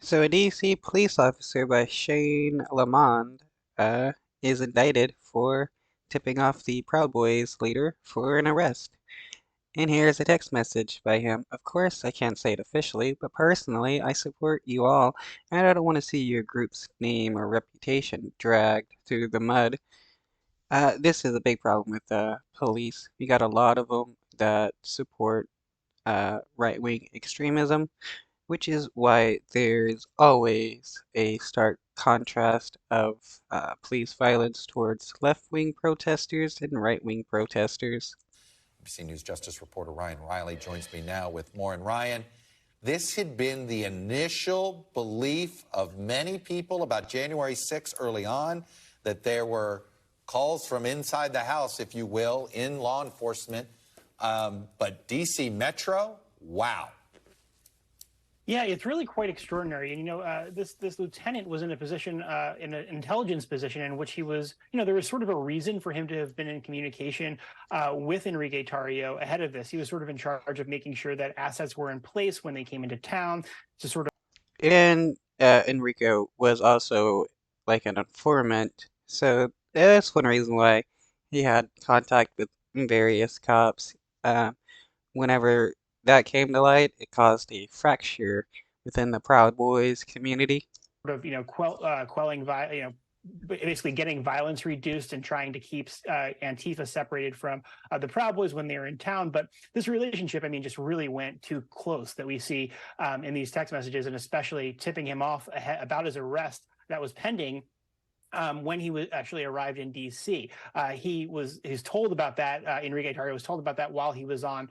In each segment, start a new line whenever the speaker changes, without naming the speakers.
So a DC police officer by Shane Lamond uh, is indicted for tipping off the Proud Boys leader for an arrest. And here's a text message by him. Of course, I can't say it officially, but personally, I support you all, and I don't want to see your group's name or reputation dragged through the mud. This is a big problem with police. You got a lot of them that support right-wing extremism, which is why there's always a stark contrast of police violence towards left-wing protesters and right-wing protesters.
ABC News Justice reporter Ryan Riley joins me now with more. And Ryan, this had been the initial belief of many people about January 6th early on, that there were calls from inside the House, if you will, in law enforcement. But DC Metro, wow.
Yeah, it's really quite extraordinary. And this lieutenant was in a position, in an intelligence position, in which he was, there was sort of a reason for him to have been in communication with Enrique Tarrio ahead of this. He was sort of in charge of making sure that assets were in place when they came into town to sort of.
And Enrico was also like an informant, so that's one reason why he had contact with various cops. Uh, Whenever that came to light, it caused a fracture within the Proud Boys community.
Quelling, basically getting violence reduced and trying to keep Antifa separated from the Proud Boys when they were in town. But this relationship, I mean, just really went too close that we see in these text messages, and especially tipping him off about his arrest that was pending. When he was actually arrived in D.C., he's told about that. Enrique Tarrio was told about that while he was on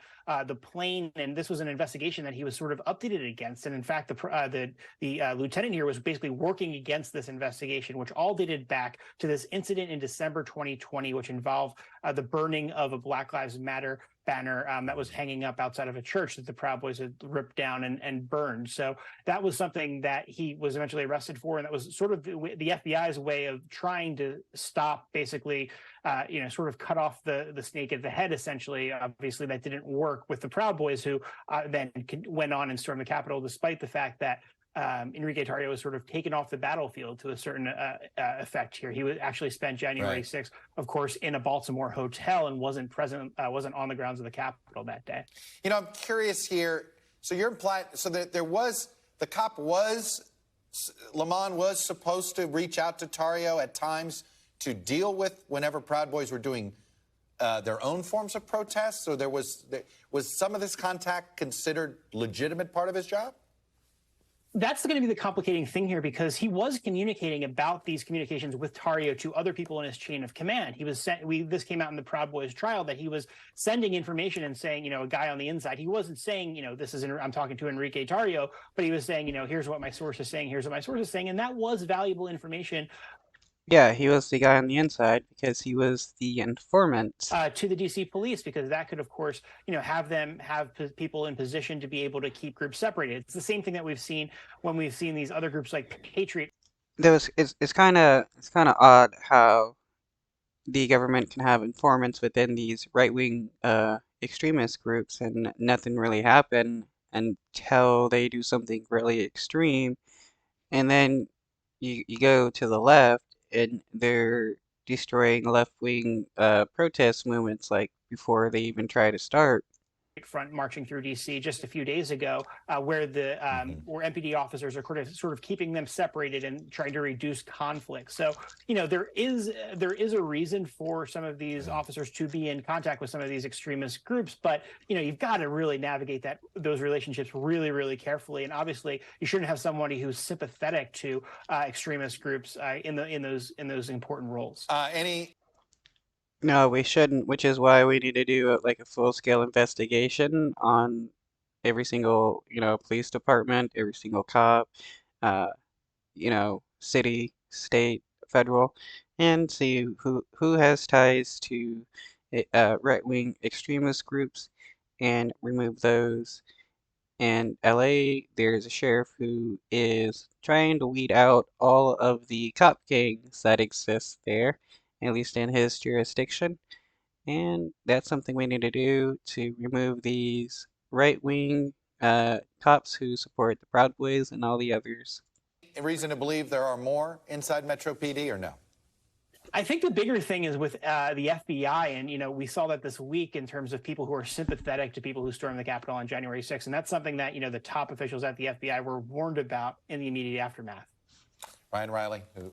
the plane, and this was an investigation that he was sort of updated against. And in fact, the lieutenant here was basically working against this investigation, which all dated back to this incident in December 2020, which involved the burning of a Black Lives Matter banner that was hanging up outside of a church that the Proud Boys had ripped down and burned. So that was something that he was eventually arrested for, and that was sort of the FBI's way of trying to stop, basically, sort of cut off the snake at the head, essentially. Obviously, that didn't work with the Proud Boys, who then went on and stormed the Capitol, despite the fact that Enrique Tarrio was sort of taken off the battlefield to a certain effect here. He would actually spent January 6th, of course, in a Baltimore hotel and wasn't on the grounds of the Capitol that day.
I'm curious here. So you're implying, so that Lamont was supposed to reach out to Tarrio at times to deal with whenever Proud Boys were doing their own forms of protests? So was some of this contact considered legitimate part of his job?
That's going to be the complicating thing here, because he was communicating about these communications with Tarrio to other people in his chain of command. He was this came out in the Proud Boys trial, that he was sending information and saying, a guy on the inside. He wasn't saying, I'm talking to Enrique Tarrio, but he was saying, here's what my source is saying, here's what my source is saying, and that was valuable information.
Yeah, he was the guy on the inside because he was the informant.
To the DC police, because that could, of course, have people in position to be able to keep groups separated. It's the same thing that we've seen when we've seen these other groups like Patriot.
It's kind of odd how the government can have informants within these right-wing extremist groups and nothing really happen until they do something really extreme, and then you go to the left and they're destroying left-wing protest movements like before they even try to start.
Front marching through DC just a few days ago, where MPD officers are sort of keeping them separated and trying to reduce conflict. So there is a reason for some of these officers to be in contact with some of these extremist groups, but you've got to really navigate those relationships really, really carefully. And obviously, you shouldn't have somebody who's sympathetic to extremist groups in those important roles.
No, we shouldn't, which is why we need to do like a full-scale investigation on every single, police department, every single cop, uh, city, state, federal, and see who has ties to right-wing extremist groups and remove those. In LA, there's a sheriff who is trying to weed out all of the cop gangs that exist there, at least in his jurisdiction. And that's something we need to do to remove these right-wing cops who support the Proud Boys and all the others.
Reason to believe there are more inside Metro PD or no?
I think the bigger thing is with the FBI, and we saw that this week in terms of people who are sympathetic to people who stormed the Capitol on January 6th, and that's something that the top officials at the FBI were warned about in the immediate aftermath.
Ryan Riley, who